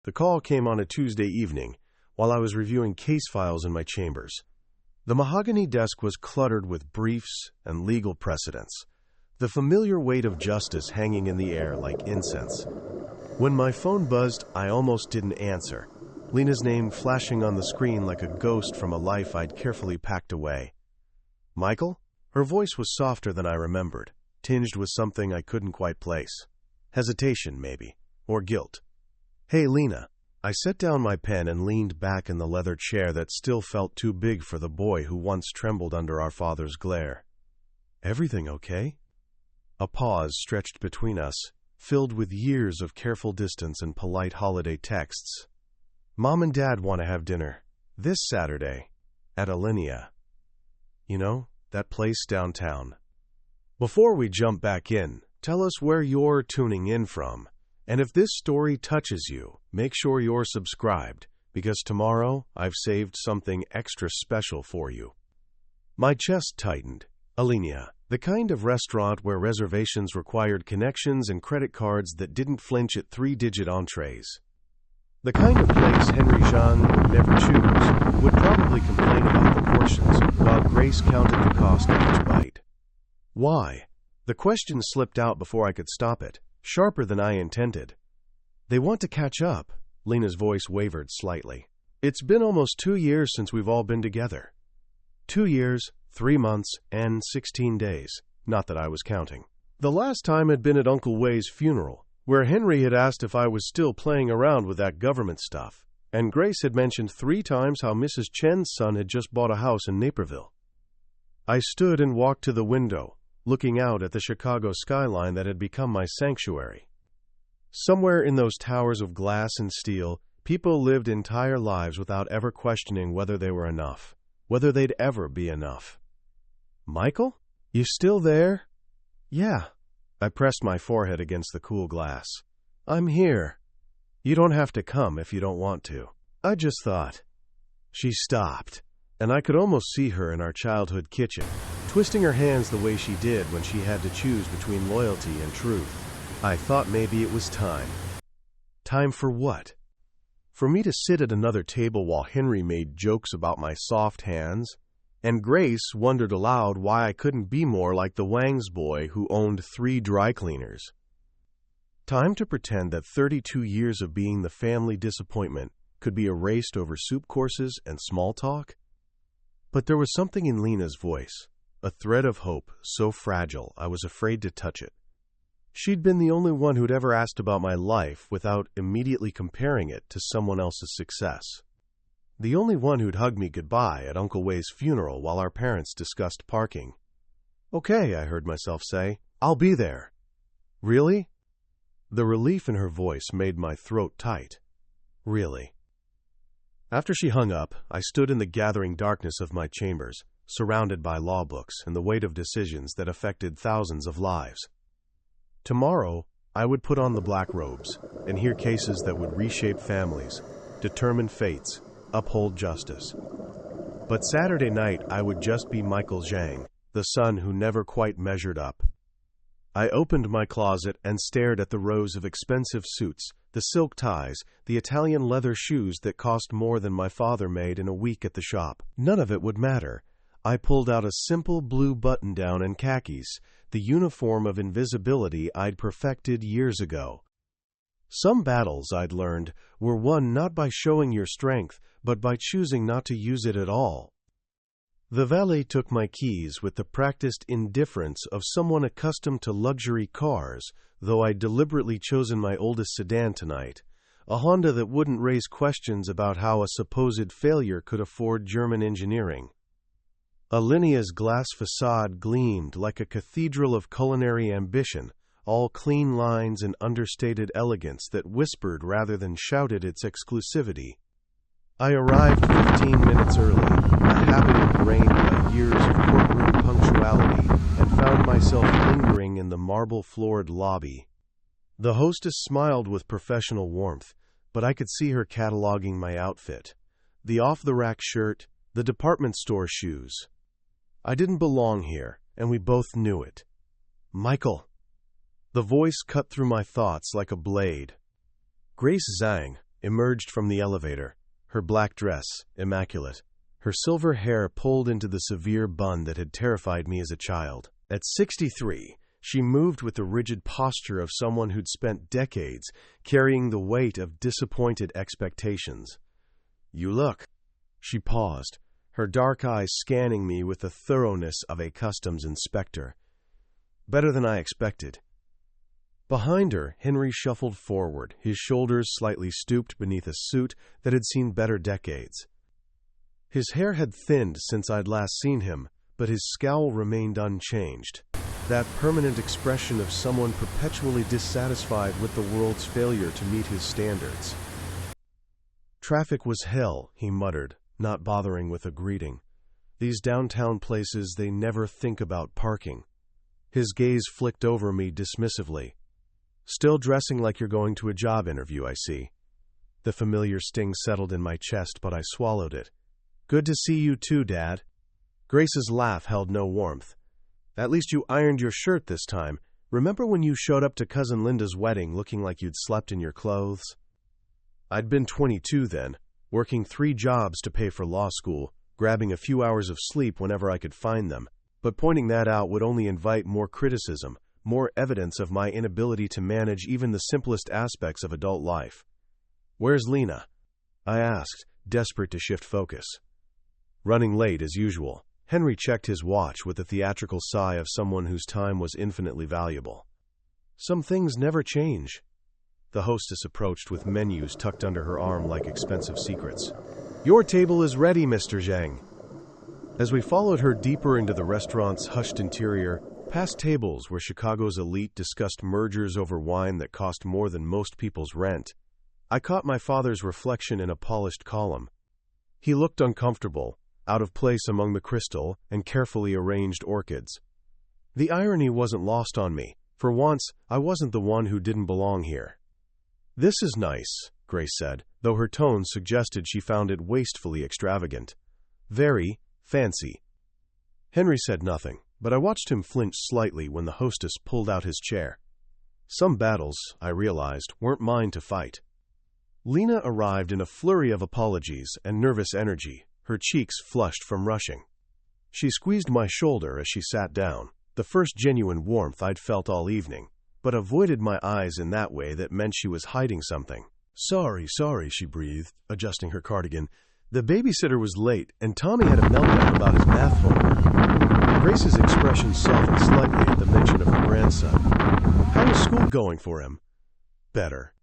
The call came on a Tuesday evening, while I was reviewing case files in my chambers. The mahogany desk was cluttered with briefs and legal precedents, the familiar weight of justice hanging in the air like incense. When my phone buzzed, I almost didn't answer, Lena's name flashing on the screen like a ghost from a life I'd carefully packed away. Michael? Her voice was softer than I remembered, tinged with something I couldn't quite place. Hesitation, maybe, or guilt. Hey, Lena. I set down my pen and leaned back in the leather chair that still felt too big for the boy who once trembled under our father's glare. Everything okay? A pause stretched between us, filled with years of careful distance and polite holiday texts. Mom and Dad want to have dinner this Saturday at Alinea. You know, that place downtown. Before we jump back in, tell us where you're tuning in from. And if this story touches you, make sure you're subscribed, because tomorrow I've saved something extra special for you. My chest tightened. Alinea, the kind of restaurant where reservations required connections and credit cards that didn't flinch at 3-digit entrees. The kind of place Henry Jean would never choose, would probably complain about the portions, while Grace counted the cost of each bite. Why? The question slipped out before I could stop it, sharper than I intended. They want to catch up. Lena's voice wavered slightly. It's been almost 2 years since we've all been together. 2 years, 3 months, and 16 days. Not that I was counting. The last time had been at Uncle Way's funeral, where Henry had asked if I was still playing around with that government stuff, and Grace had mentioned 3 times how Mrs. Chen's son had just bought a house in Naperville. I stood and walked to the window, looking out at the Chicago skyline that had become my sanctuary. Somewhere in those towers of glass and steel, people lived entire lives without ever questioning whether they were enough, whether they'd ever be enough. Michael? You still there? Yeah. I pressed my forehead against the cool glass. I'm here. You don't have to come if you don't want to. I just thought. She stopped, and I could almost see her in our childhood kitchen, twisting her hands the way she did when she had to choose between loyalty and truth. I thought maybe it was time. Time for what? For me to sit at another table while Henry made jokes about my soft hands, and Grace wondered aloud why I couldn't be more like the Wang's boy who owned 3 dry cleaners. Time to pretend that 32 years of being the family disappointment could be erased over soup courses and small talk? But there was something in Lena's voice, a thread of hope so fragile I was afraid to touch it. She'd been the only one who'd ever asked about my life without immediately comparing it to someone else's success. The only one who'd hugged me goodbye at Uncle Way's funeral while our parents discussed parking. Okay, I heard myself say. I'll be there. Really? The relief in her voice made my throat tight. Really. After she hung up, I stood in the gathering darkness of my chambers, surrounded by law books and the weight of decisions that affected thousands of lives. Tomorrow, I would put on the black robes and hear cases that would reshape families, determine fates, uphold justice. But Saturday night, I would just be Michael Zhang, the son who never quite measured up. I opened my closet and stared at the rows of expensive suits, the silk ties, the Italian leather shoes that cost more than my father made in a week at the shop. None of it would matter. I pulled out a simple blue button-down and khakis, the uniform of invisibility I'd perfected years ago. Some battles, I'd learned, were won not by showing your strength, but by choosing not to use it at all. The valet took my keys with the practiced indifference of someone accustomed to luxury cars, though I'd deliberately chosen my oldest sedan tonight, a Honda that wouldn't raise questions about how a supposed failure could afford German engineering. Alinea's glass facade gleamed like a cathedral of culinary ambition, all clean lines and understated elegance that whispered rather than shouted its exclusivity. I arrived 15 minutes early, a habit ingrained by years of courtroom punctuality, and found myself lingering in the marble-floored lobby. The hostess smiled with professional warmth, but I could see her cataloging my outfit. The off-the-rack shirt, the department store shoes. I didn't belong here, and we both knew it. Michael. The voice cut through my thoughts like a blade. Grace Zhang, emerged from the elevator, her black dress immaculate, her silver hair pulled into the severe bun that had terrified me as a child. At 63, she moved with the rigid posture of someone who'd spent decades carrying the weight of disappointed expectations. "You look." She paused, her dark eyes scanning me with the thoroughness of a customs inspector. "Better than I expected." Behind her, Henry shuffled forward, his shoulders slightly stooped beneath a suit that had seen better decades. His hair had thinned since I'd last seen him, but his scowl remained unchanged. That permanent expression of someone perpetually dissatisfied with the world's failure to meet his standards. "Traffic was hell," he muttered, not bothering with a greeting. "These downtown places, they never think about parking." His gaze flicked over me dismissively. "Still dressing like you're going to a job interview, I see." The familiar sting settled in my chest, but I swallowed it. "Good to see you too, Dad." Grace's laugh held no warmth. "At least you ironed your shirt this time. Remember when you showed up to Cousin Linda's wedding looking like you'd slept in your clothes?" I'd been 22 then, working 3 jobs to pay for law school, grabbing a few hours of sleep whenever I could find them. But pointing that out would only invite more criticism, more evidence of my inability to manage even the simplest aspects of adult life. "Where's Lena?" I asked, desperate to shift focus. "Running late as usual." Henry checked his watch with the theatrical sigh of someone whose time was infinitely valuable. "Some things never change." The hostess approached with menus tucked under her arm like expensive secrets. "Your table is ready, Mr. Zhang." As we followed her deeper into the restaurant's hushed interior, past tables where Chicago's elite discussed mergers over wine that cost more than most people's rent, I caught my father's reflection in a polished column. He looked uncomfortable, out of place among the crystal and carefully arranged orchids. The irony wasn't lost on me. For once, I wasn't the one who didn't belong here. "This is nice," Grace said, though her tone suggested she found it wastefully extravagant. "Very fancy." Henry said nothing, but I watched him flinch slightly when the hostess pulled out his chair. Some battles, I realized, weren't mine to fight. Lena arrived in a flurry of apologies and nervous energy, her cheeks flushed from rushing. She squeezed my shoulder as she sat down, the first genuine warmth I'd felt all evening, but avoided my eyes in that way that meant she was hiding something. Sorry, she breathed, adjusting her cardigan. "The babysitter was late, and Tommy had a meltdown about his math homework." Grace's expression softened slightly at the mention of her grandson. "How is school going for him?" "Better.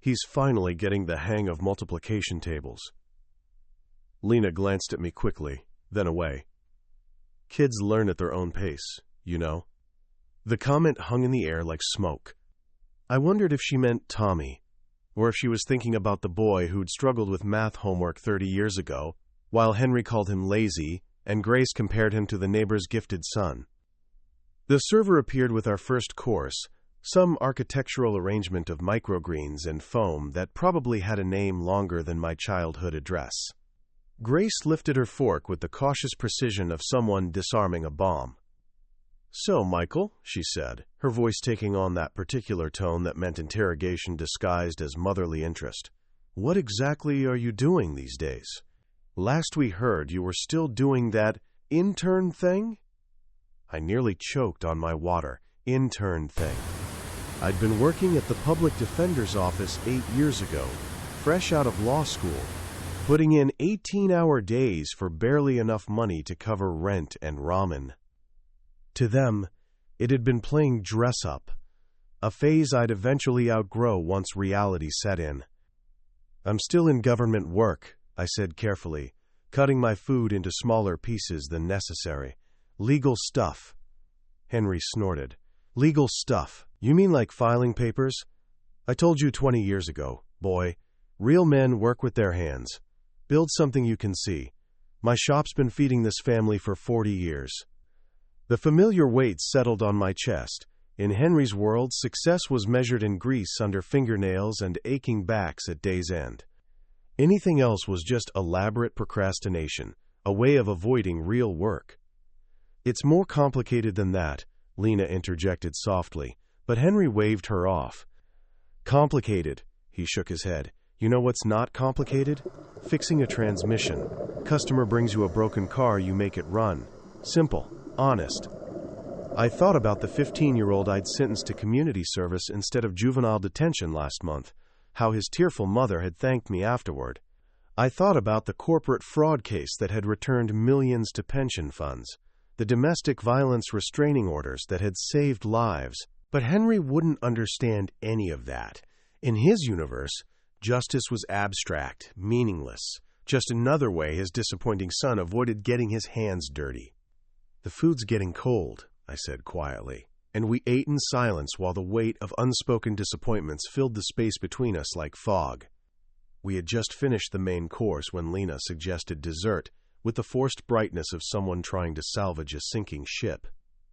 He's finally getting the hang of multiplication tables." Lena glanced at me quickly, then away. "Kids learn at their own pace, you know." The comment hung in the air like smoke. I wondered if she meant Tommy, or if she was thinking about the boy who'd struggled with math homework 30 years ago, while Henry called him lazy, and Grace compared him to the neighbor's gifted son. The server appeared with our first course, some architectural arrangement of microgreens and foam that probably had a name longer than my childhood address. Grace lifted her fork with the cautious precision of someone disarming a bomb. "So, Michael," she said, her voice taking on that particular tone that meant interrogation disguised as motherly interest, "what exactly are you doing these days? Last we heard, you were still doing that intern thing?" I nearly choked on my water. Intern thing. I'd been working at the public defender's office 8 years ago, fresh out of law school, putting in 18-hour days for barely enough money to cover rent and ramen. To them, it had been playing dress-up, a phase I'd eventually outgrow once reality set in. "I'm still in government work," I said carefully, cutting my food into smaller pieces than necessary. "Legal stuff." Henry snorted. "Legal stuff? You mean like filing papers? I told you 20 years ago, boy, real men work with their hands. Build something you can see. My shop's been feeding this family for 40 years. The familiar weight settled on my chest. In Henry's world, success was measured in grease under fingernails and aching backs at day's end. Anything else was just elaborate procrastination, a way of avoiding real work. "It's more complicated than that," Lena interjected softly, but Henry waved her off. "Complicated," he shook his head. You know what's not complicated? Fixing a transmission. Customer brings you a broken car, you make it run. Simple. Honest. I thought about the 15-year-old I'd sentenced to community service instead of juvenile detention last month, how his tearful mother had thanked me afterward. I thought about the corporate fraud case that had returned millions to pension funds, the domestic violence restraining orders that had saved lives. But Henry wouldn't understand any of that. In his universe, justice was abstract, meaningless, just another way his disappointing son avoided getting his hands dirty. "The food's getting cold," I said quietly, and we ate in silence while the weight of unspoken disappointments filled the space between us like fog. We had just finished the main course when Lena suggested dessert, with the forced brightness of someone trying to salvage a sinking ship.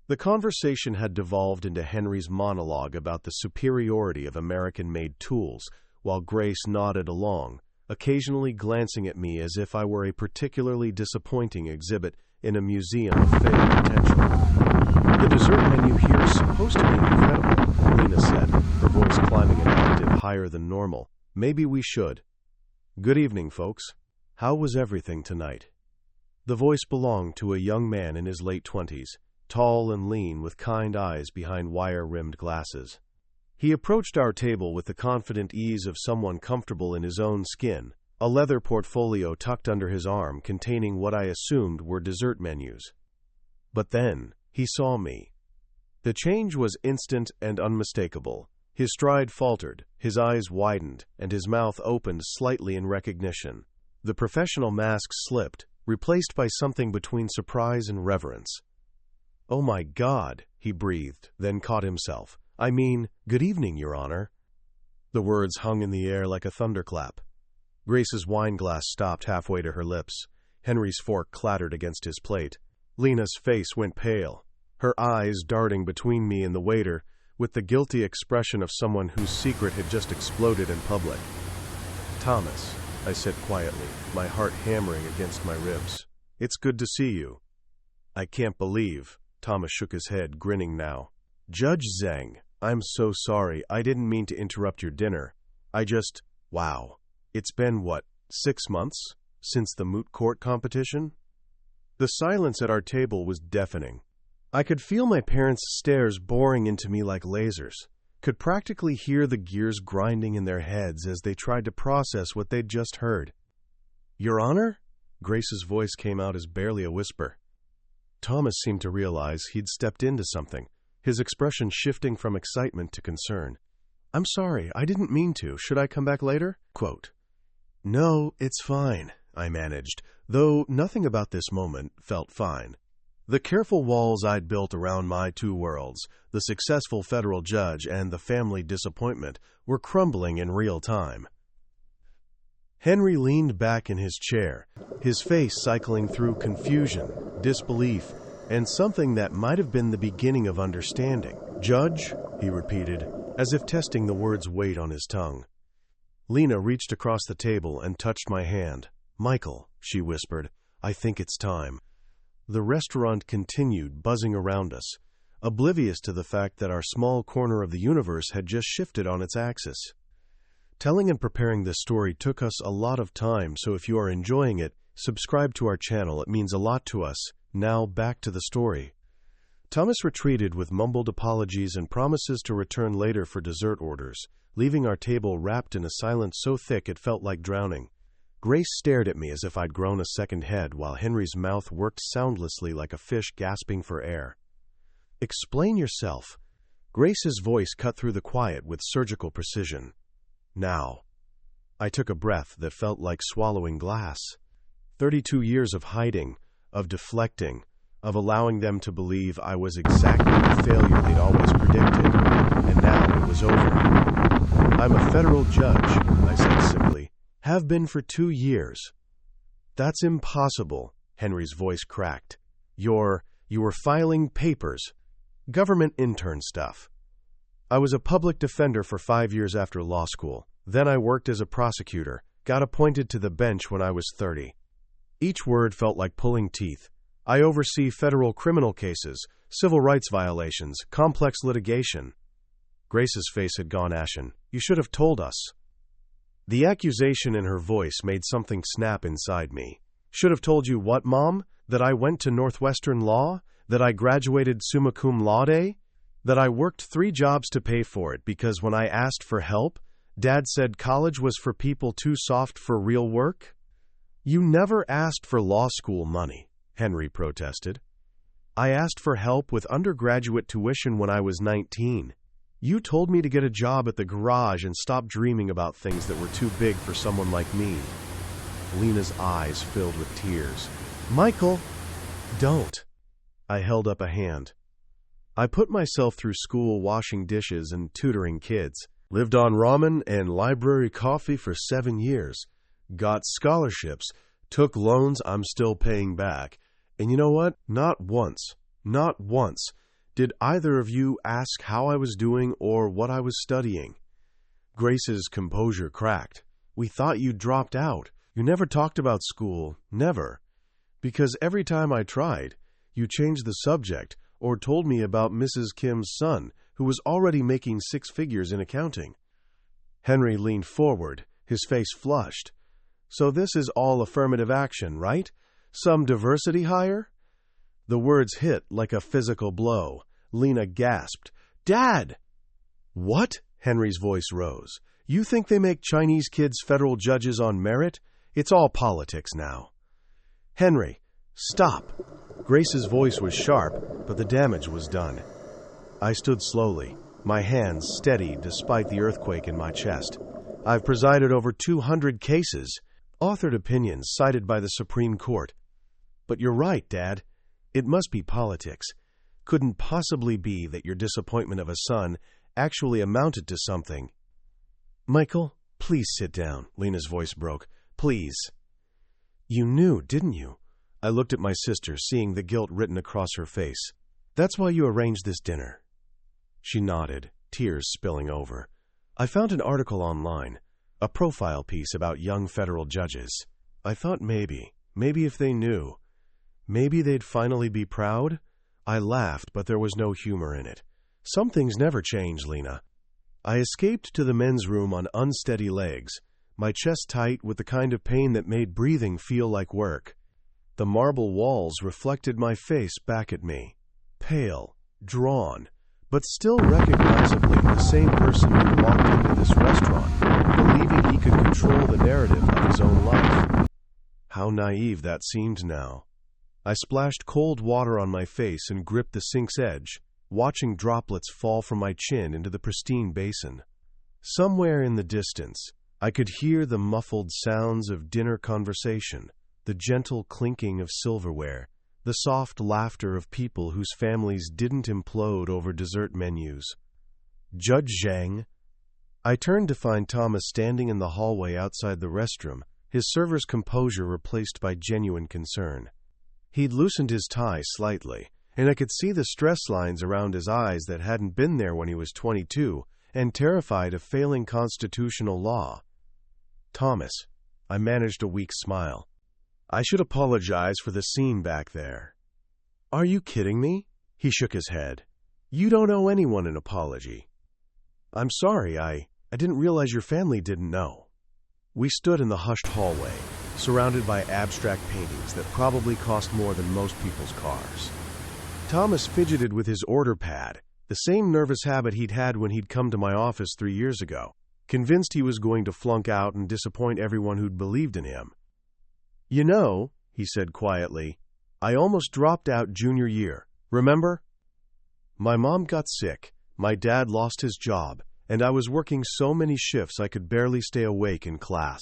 The conversation had devolved into Henry's monologue about the superiority of American-made tools, while Grace nodded along, occasionally glancing at me as if I were a particularly disappointing exhibit in a museum of failed potential. "The dessert menu here is supposed to be incredible," Lena said, her voice climbing an octave higher than normal. "Maybe we should." "Good evening, folks. How was everything tonight?" The voice belonged to a young man in his late 20s, tall and lean with kind eyes behind wire-rimmed glasses. He approached our table with the confident ease of someone comfortable in his own skin, a leather portfolio tucked under his arm containing what I assumed were dessert menus. But then he saw me. The change was instant and unmistakable. His stride faltered, his eyes widened, and his mouth opened slightly in recognition. The professional mask slipped, replaced by something between surprise and reverence. "Oh my God," he breathed, then caught himself. "I mean, good evening, Your Honor." The words hung in the air like a thunderclap. Grace's wine glass stopped halfway to her lips. Henry's fork clattered against his plate. Lena's face went pale, her eyes darting between me and the waiter, with the guilty expression of someone whose secret had just exploded in public. "Thomas," I said quietly, my heart hammering against my ribs. "It's good to see you." "I can't believe," Thomas shook his head, grinning now. "Judge Zhang, I'm so sorry. I didn't mean to interrupt your dinner. Wow. It's been, 6 months? Since the moot court competition?" The silence at our table was deafening. I could feel my parents' stares boring into me like lasers, could practically hear the gears grinding in their heads as they tried to process what they'd just heard. "Your Honor?" Grace's voice came out as barely a whisper. Thomas seemed to realize he'd stepped into something, his expression shifting from excitement to concern. "I'm sorry, I didn't mean to. Should I come back later?" Quote. "No, it's fine," I managed, though nothing about this moment felt fine. The careful walls I'd built around my two worlds, the successful federal judge and the family disappointment, were crumbling in real time. Henry leaned back in his chair, his face cycling through confusion, disbelief, and something that might have been the beginning of understanding. "Judge," he repeated, as if testing the word's weight on his tongue. Lena reached across the table and touched my hand. "Michael," she whispered, "I think it's time." The restaurant continued, buzzing around us, oblivious to the fact that our small corner of the universe had just shifted on its axis. Telling and preparing this story took us a lot of time, so if you are enjoying it, subscribe to our channel. It means a lot to us. Now back to the story. Thomas retreated with mumbled apologies and promises to return later for dessert orders, leaving our table wrapped in a silence so thick it felt like drowning. Grace stared at me as if I'd grown a second head, while Henry's mouth worked soundlessly like a fish gasping for air. "Explain yourself." Grace's voice cut through the quiet with surgical precision. "Now." I took a breath that felt like swallowing glass. 32 years of hiding, of deflecting, of allowing them to believe I was exactly the failure they'd always predicted, and now it was over. "I'm a federal judge," I said simply. "Have been for 2 years." "That's impossible," Henry's voice cracked. You were filing papers. Government intern stuff." "I was a public defender for 5 years after law school. Then I worked as a prosecutor, got appointed to the bench when I was 30. Each word felt like pulling teeth. "I oversee federal criminal cases, civil rights violations, complex litigation." Grace's face had gone ashen. "You should have told us." The accusation in her voice made something snap inside me. Should have told you what, Mom? That I went to Northwestern Law? That I graduated summa cum laude? That I worked 3 jobs to pay for it because when I asked for help, Dad said college was for people too soft for real work? You never asked for law school money, Henry protested. I asked for help with undergraduate tuition when I was 19. You told me to get a job at the garage and stop dreaming about things that were too big for someone like me. Lena's eyes filled with tears. Michael, don't. I held up a hand. I put myself through school washing dishes and tutoring kids. Lived on ramen and library coffee for 7 years. Got scholarships. Took loans I'm still paying back. And you know what? Not once did either of you ask how I was doing or what I was studying. Grace's composure cracked. We thought you dropped out. You never talked about school. Never. Because every time I tried, you changed the subject or told me about Mrs. Kim's son, who was already making 6 figures in accounting. Henry leaned forward, his face flushed. So this is all affirmative action, right? Some diversity hire? The words hit like a physical blow. Lena gasped. Dad! What? Henry's voice rose. You think they make Chinese kids federal judges on merit? It's all politics now. Henry, stop. Grace's voice was sharp, but the damage was done. I stood slowly, my hands steady despite the earthquake in my chest. I've presided over 200 cases, authored opinions cited by the Supreme Court. But you're right, Dad. It must be politics. Couldn't possibly be that your disappointment of a son actually amounted to something. Michael, please sit down, Lena's voice broke. Please. You knew, didn't you? I looked at my sister, seeing the guilt written across her face. That's why you arranged this dinner. She nodded, tears spilling over. I found an article online, a profile piece about young federal judges. I thought maybe if they knew, maybe they'd finally be proud. I laughed, but there was no humor in it. Some things never change, Lena. I escaped to the men's room on unsteady legs, my chest tight with the kind of pain that made breathing feel like work. The marble walls reflected my face back at me, pale, drawn, but still recognizably the same person who walked into this restaurant, believing he could control the narrative of his own life. How naive that seemed now. I splashed cold water on my face and gripped the sink's edge, watching droplets fall from my chin into the pristine basin. Somewhere in the distance, I could hear the muffled sounds of dinner conversation, the gentle clinking of silverware, the soft laughter of people whose families didn't implode over dessert menus. Judge Zhang. I turned to find Thomas standing in the hallway outside the restroom, his server's composure replaced by genuine concern. He'd loosened his tie slightly, and I could see the stress lines around his eyes that hadn't been there when he was 22 and terrified of failing constitutional law. Thomas, I managed a weak smile. I should apologize for the scene back there. Are you kidding me? He shook his head. You don't owe anyone an apology. I'm sorry, I didn't realize your family didn't know. We stood in the hushed hallway, surrounded by abstract paintings that probably cost more than most people's cars. Thomas fidgeted with his order pad, the same nervous habit he'd had when he'd come to my office 3 years ago, convinced he was going to flunk out and disappoint everyone who'd believed in him. You know, he said quietly, I almost dropped out junior year, remember? My mom got sick, my dad lost his job, and I was working so many shifts I could barely stay awake in class.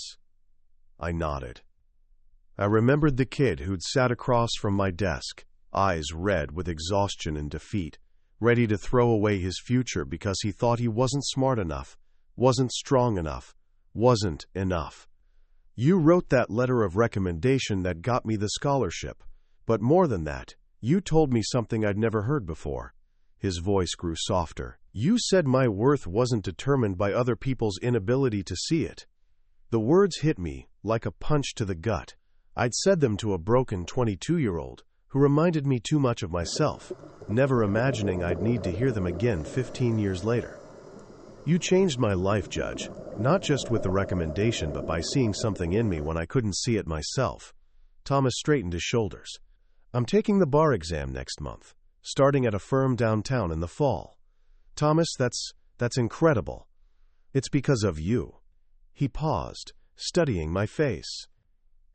I nodded. I remembered the kid who'd sat across from my desk, eyes red with exhaustion and defeat, ready to throw away his future because he thought he wasn't smart enough, wasn't strong enough, wasn't enough. You wrote that letter of recommendation that got me the scholarship, but more than that, you told me something I'd never heard before. His voice grew softer. You said my worth wasn't determined by other people's inability to see it. The words hit me like a punch to the gut. I'd said them to a broken 22-year-old who reminded me too much of myself, never imagining I'd need to hear them again 15 years later. You changed my life, Judge, not just with the recommendation but by seeing something in me when I couldn't see it myself. Thomas straightened his shoulders. I'm taking the bar exam next month, starting at a firm downtown in the fall. Thomas, that's incredible. It's because of you. He paused, studying my face.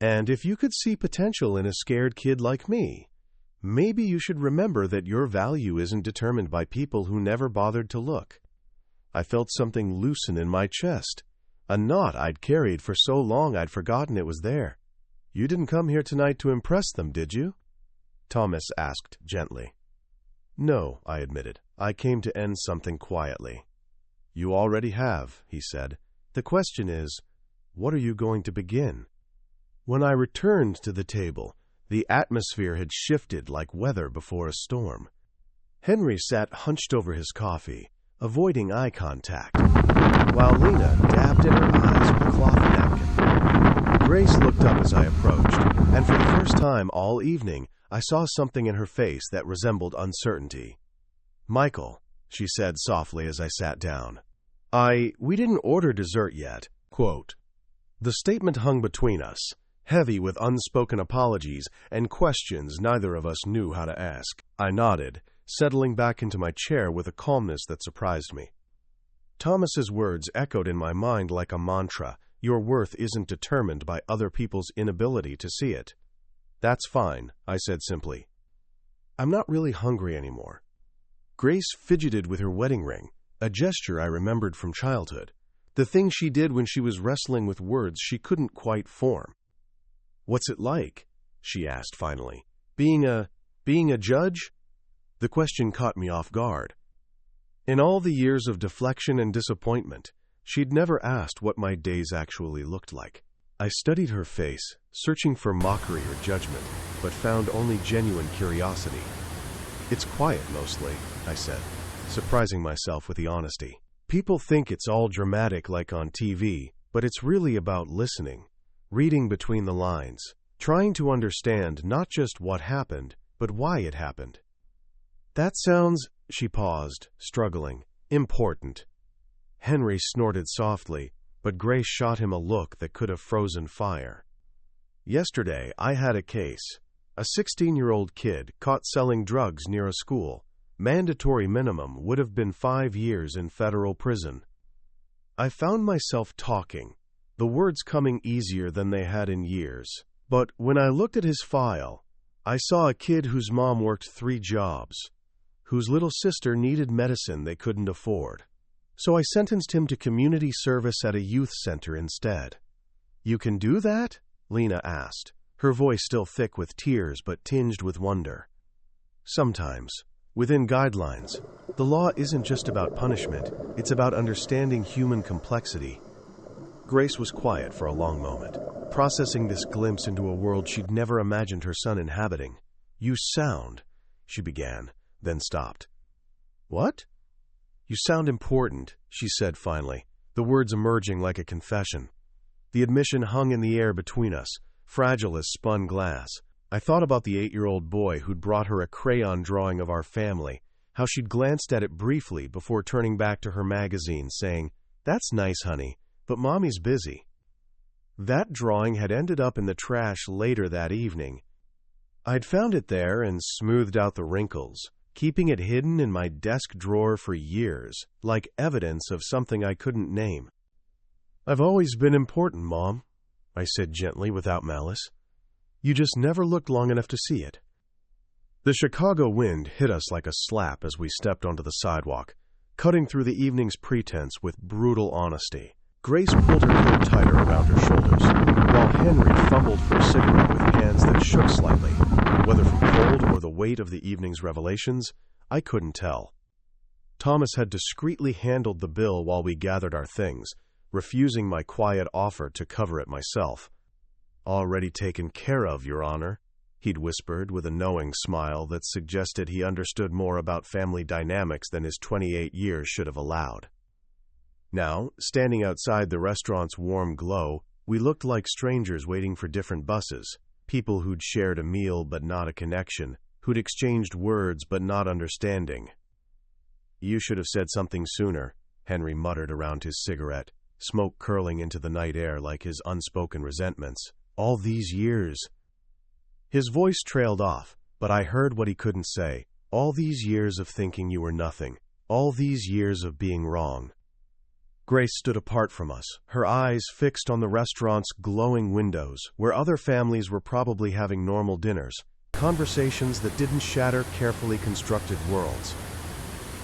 And if you could see potential in a scared kid like me, maybe you should remember that your value isn't determined by people who never bothered to look. I felt something loosen in my chest, a knot I'd carried for so long I'd forgotten it was there. You didn't come here tonight to impress them, did you? Thomas asked gently. No, I admitted. I came to end something quietly. You already have, he said. The question is, what are you going to begin? When I returned to the table, the atmosphere had shifted like weather before a storm. Henry sat hunched over his coffee, avoiding eye contact, while Lena dabbed in her eyes with a cloth napkin. Grace looked up as I approached, and for the first time all evening, I saw something in her face that resembled uncertainty. Michael, she said softly as I sat down. We didn't order dessert yet. Quote. The statement hung between us, heavy with unspoken apologies and questions neither of us knew how to ask. I nodded, settling back into my chair with a calmness that surprised me. Thomas's words echoed in my mind like a mantra. Your worth isn't determined by other people's inability to see it. That's fine, I said simply. I'm not really hungry anymore. Grace fidgeted with her wedding ring, a gesture I remembered from childhood, the thing she did when she was wrestling with words she couldn't quite form. What's it like? She asked finally. Being a judge? The question caught me off guard. In all the years of deflection and disappointment, she'd never asked what my days actually looked like. I studied her face, searching for mockery or judgment, but found only genuine curiosity. It's quiet mostly, I said, surprising myself with the honesty. People think it's all dramatic like on TV, but it's really about listening, reading between the lines, trying to understand not just what happened, but why it happened. That sounds, she paused, struggling, important. Henry snorted softly, but Grace shot him a look that could have frozen fire. Yesterday, I had a case. A 16-year-old kid caught selling drugs near a school. Mandatory minimum would have been 5 years in federal prison. I found myself talking, the words coming easier than they had in years. But when I looked at his file, I saw a kid whose mom worked 3 jobs, whose little sister needed medicine they couldn't afford. So I sentenced him to community service at a youth center instead. You can do that? Lena asked, her voice still thick with tears but tinged with wonder. Sometimes, within guidelines, the law isn't just about punishment, it's about understanding human complexity. Grace was quiet for a long moment, processing this glimpse into a world she'd never imagined her son inhabiting. You sound, she began, then stopped. What? You sound important, she said finally, the words emerging like a confession. The admission hung in the air between us, fragile as spun glass. I thought about the 8-year-old boy who'd brought her a crayon drawing of our family, how she'd glanced at it briefly before turning back to her magazine, saying, "That's nice, honey, but Mommy's busy." That drawing had ended up in the trash later that evening. I'd found it there and smoothed out the wrinkles, keeping it hidden in my desk drawer for years, like evidence of something I couldn't name. I've always been important, Mom, I said gently without malice. You just never looked long enough to see it. The Chicago wind hit us like a slap as we stepped onto the sidewalk, cutting through the evening's pretense with brutal honesty. Grace pulled her coat tighter around her shoulders, while Henry fumbled for a cigarette with hands that shook slightly. Whether from cold or the weight of the evening's revelations, I couldn't tell. Thomas had discreetly handled the bill while we gathered our things, refusing my quiet offer to cover it myself. "Already taken care of, Your Honor," he'd whispered with a knowing smile that suggested he understood more about family dynamics than his 28 years should have allowed. Now, standing outside the restaurant's warm glow, we looked like strangers waiting for different buses, people who'd shared a meal but not a connection, who'd exchanged words but not understanding. "You should have said something sooner," Henry muttered around his cigarette, smoke curling into the night air like his unspoken resentments. All these years. His voice trailed off, but I heard what he couldn't say. All these years of thinking you were nothing. All these years of being wrong. Grace stood apart from us, her eyes fixed on the restaurant's glowing windows, where other families were probably having normal dinners, conversations that didn't shatter carefully constructed worlds.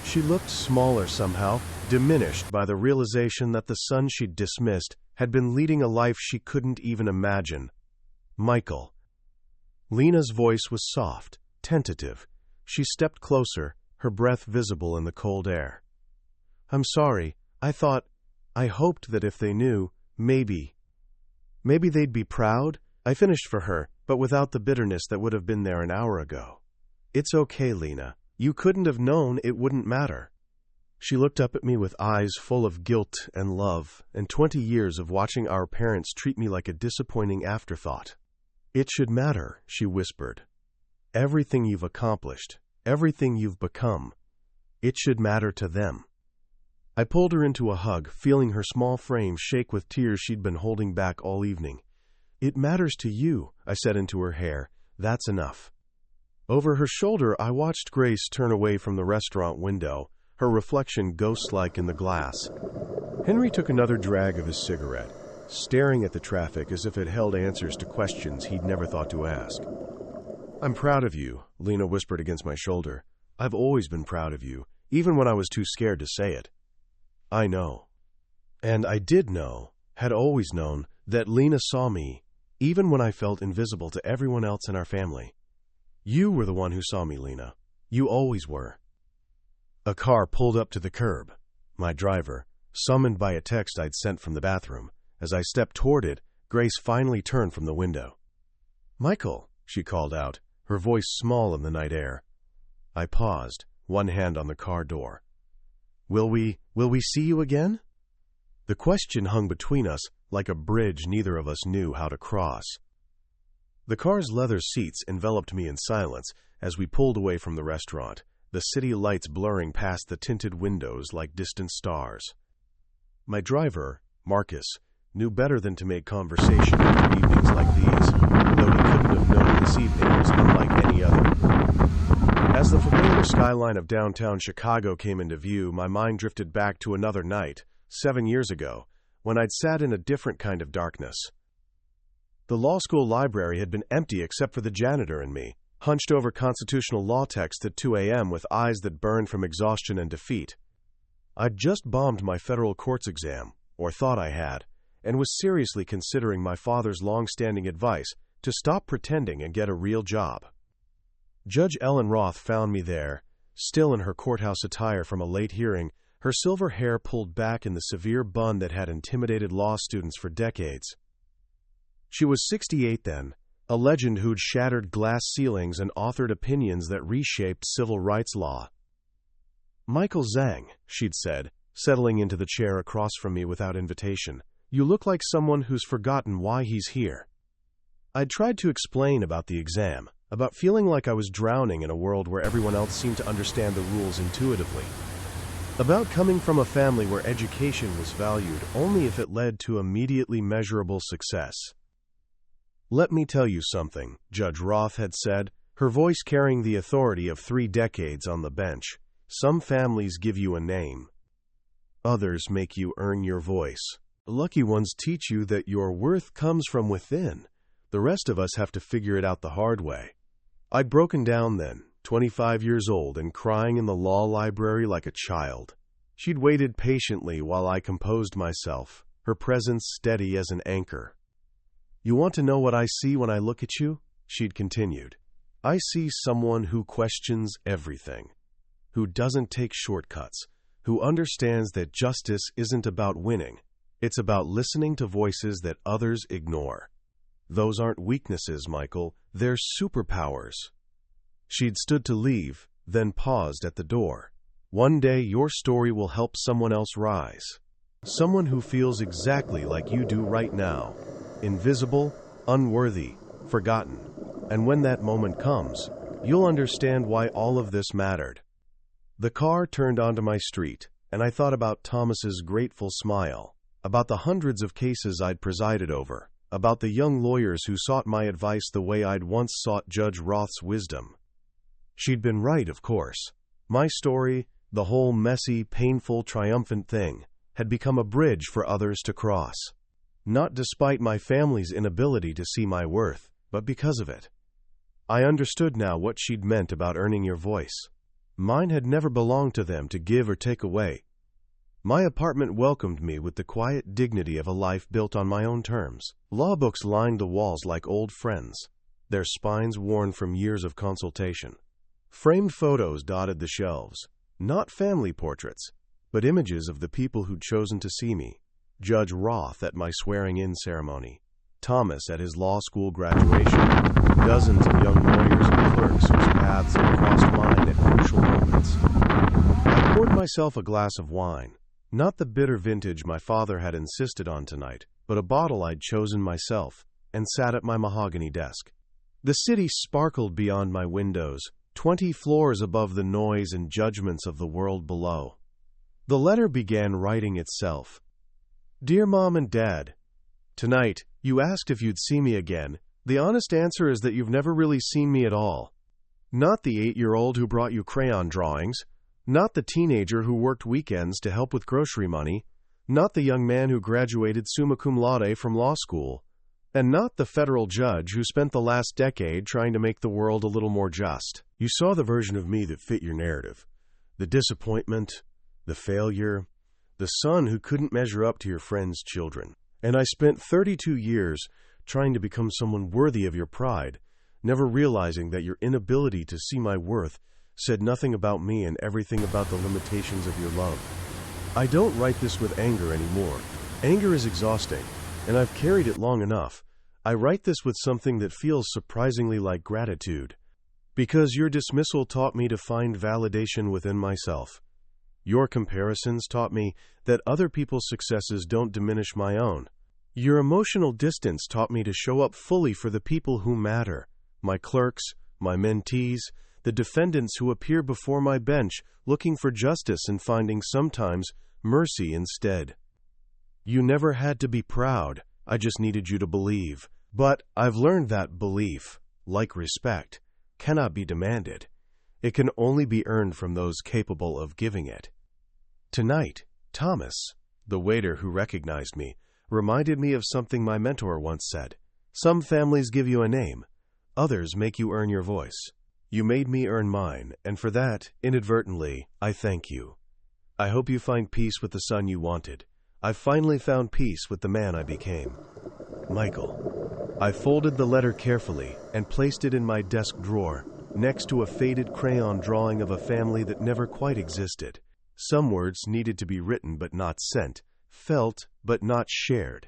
She looked smaller somehow, diminished by the realization that the son she'd dismissed had been leading a life she couldn't even imagine. Michael. Lena's voice was soft, tentative. She stepped closer, her breath visible in the cold air. I'm sorry. I hoped that if they knew, maybe they'd be proud. I finished for her, but without the bitterness that would have been there an hour ago. It's okay, Lena. You couldn't have known it wouldn't matter. She looked up at me with eyes full of guilt and love, and 20 years of watching our parents treat me like a disappointing afterthought. It should matter, she whispered. Everything you've accomplished, everything you've become, it should matter to them. I pulled her into a hug, feeling her small frame shake with tears she'd been holding back all evening. It matters to you, I said into her hair. That's enough. Over her shoulder, I watched Grace turn away from the restaurant window, her reflection ghost-like in the glass. Henry took another drag of his cigarette, staring at the traffic as if it held answers to questions he'd never thought to ask. I'm proud of you, Lena whispered against my shoulder. I've always been proud of you, even when I was too scared to say it. I know. And I did know, had always known, that Lena saw me, even when I felt invisible to everyone else in our family. You were the one who saw me, Lena. You always were. A car pulled up to the curb. My driver, summoned by a text I'd sent from the bathroom. As I stepped toward it, Grace finally turned from the window. Michael, she called out, her voice small in the night air. I paused, one hand on the car door. Will we see you again? The question hung between us like a bridge neither of us knew how to cross. The car's leather seats enveloped me in silence as we pulled away from the restaurant, the city lights blurring past the tinted windows like distant stars. My driver, Marcus, knew better than to make conversation after evenings like these, though he couldn't have known this evening was unlike any other. As the familiar skyline of downtown Chicago came into view, my mind drifted back to another night, 7 years ago, when I'd sat in a different kind of darkness. The law school library had been empty except for the janitor and me, hunched over constitutional law text at 2 a.m. with eyes that burned from exhaustion and defeat. I'd just bombed my federal courts exam, or thought I had, and was seriously considering my father's long-standing advice to stop pretending and get a real job. Judge Ellen Roth found me there, still in her courthouse attire from a late hearing, her silver hair pulled back in the severe bun that had intimidated law students for decades. She was 68 then, a legend who'd shattered glass ceilings and authored opinions that reshaped civil rights law. Michael Zhang, she'd said, settling into the chair across from me without invitation. You look like someone who's forgotten why he's here. I'd tried to explain about the exam, about feeling like I was drowning in a world where everyone else seemed to understand the rules intuitively. About coming from a family where education was valued only if it led to immediately measurable success. Let me tell you something, Judge Roth had said, her voice carrying the authority of 3 decades on the bench. Some families give you a name. Others make you earn your voice. Lucky ones teach you that your worth comes from within. The rest of us have to figure it out the hard way. I'd broken down then, 25 years old and crying in the law library like a child. She'd waited patiently while I composed myself, her presence steady as an anchor. You want to know what I see when I look at you? She'd continued. I see someone who questions everything, who doesn't take shortcuts, who understands that justice isn't about winning. It's about listening to voices that others ignore. Those aren't weaknesses, Michael. They're superpowers. She'd stood to leave, then paused at the door. One day your story will help someone else rise. Someone who feels exactly like you do right now. Invisible, unworthy, forgotten. And when that moment comes, you'll understand why all of this mattered. The car turned onto my street, and I thought about Thomas's grateful smile, about the hundreds of cases I'd presided over, about the young lawyers who sought my advice the way I'd once sought Judge Roth's wisdom. She'd been right, of course. My story, the whole messy, painful, triumphant thing, had become a bridge for others to cross. Not despite my family's inability to see my worth, but because of it. I understood now what she'd meant about earning your voice. Mine had never belonged to them to give or take away. My apartment welcomed me with the quiet dignity of a life built on my own terms. Law books lined the walls like old friends, their spines worn from years of consultation. Framed photos dotted the shelves, not family portraits, but images of the people who'd chosen to see me. Judge Roth at my swearing-in ceremony, Thomas at his law school graduation, dozens of young lawyers and clerks whose paths had crossed mine at crucial moments. I poured myself a glass of wine, not the bitter vintage my father had insisted on tonight, but a bottle I'd chosen myself, and sat at my mahogany desk. The city sparkled beyond my windows, 20 floors above the noise and judgments of the world below. The letter began writing itself. Dear Mom and Dad, tonight, you asked if you'd see me again. The honest answer is that you've never really seen me at all. Not the 8-year-old who brought you crayon drawings, not the teenager who worked weekends to help with grocery money, not the young man who graduated summa cum laude from law school, and not the federal judge who spent the last decade trying to make the world a little more just. You saw the version of me that fit your narrative. The disappointment, the failure, the son who couldn't measure up to your friend's children. And I spent 32 years trying to become someone worthy of your pride, never realizing that your inability to see my worth said nothing about me and everything about the limitations of your love. I don't write this with anger anymore. Anger is exhausting, and I've carried it long enough. I write this with something that feels surprisingly like gratitude, because your dismissal taught me to find validation within myself. Your comparisons taught me that other people's successes don't diminish my own. Your emotional distance taught me to show up fully for the people who matter, my clerks, my mentees, the defendants who appear before my bench looking for justice and finding sometimes mercy instead. You never had to be proud, I just needed you to believe. But I've learned that belief, like respect, cannot be demanded. It can only be earned from those capable of giving it. Tonight, Thomas, the waiter who recognized me, reminded me of something my mentor once said. Some families give you a name, others make you earn your voice. You made me earn mine, and for that, inadvertently, I thank you. I hope you find peace with the son you wanted. I've finally found peace with the man I became. Michael. I folded the letter carefully and placed it in my desk drawer, next to a faded crayon drawing of a family that never quite existed. Some words needed to be written but not sent, felt but not shared.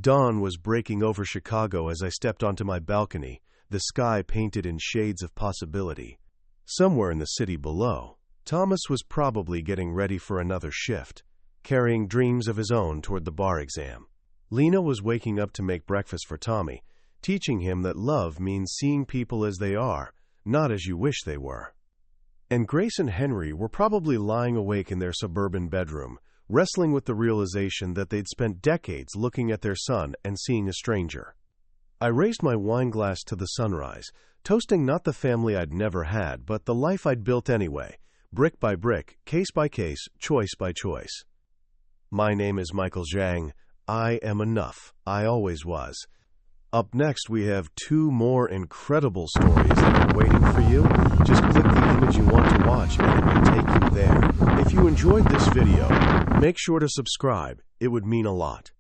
Dawn was breaking over Chicago as I stepped onto my balcony, the sky painted in shades of possibility. Somewhere in the city below, Thomas was probably getting ready for another shift, carrying dreams of his own toward the bar exam. Lena was waking up to make breakfast for Tommy, teaching him that love means seeing people as they are, not as you wish they were. And Grace and Henry were probably lying awake in their suburban bedroom, wrestling with the realization that they'd spent decades looking at their son and seeing a stranger. I raised my wine glass to the sunrise, toasting not the family I'd never had, but the life I'd built anyway, brick by brick, case by case, choice by choice. My name is Michael Zhang. I am enough. I always was. Up next, we have 2 more incredible stories that are waiting for you. Just click the image you want to watch and it will take you there. If you enjoyed this video, make sure to subscribe. It would mean a lot.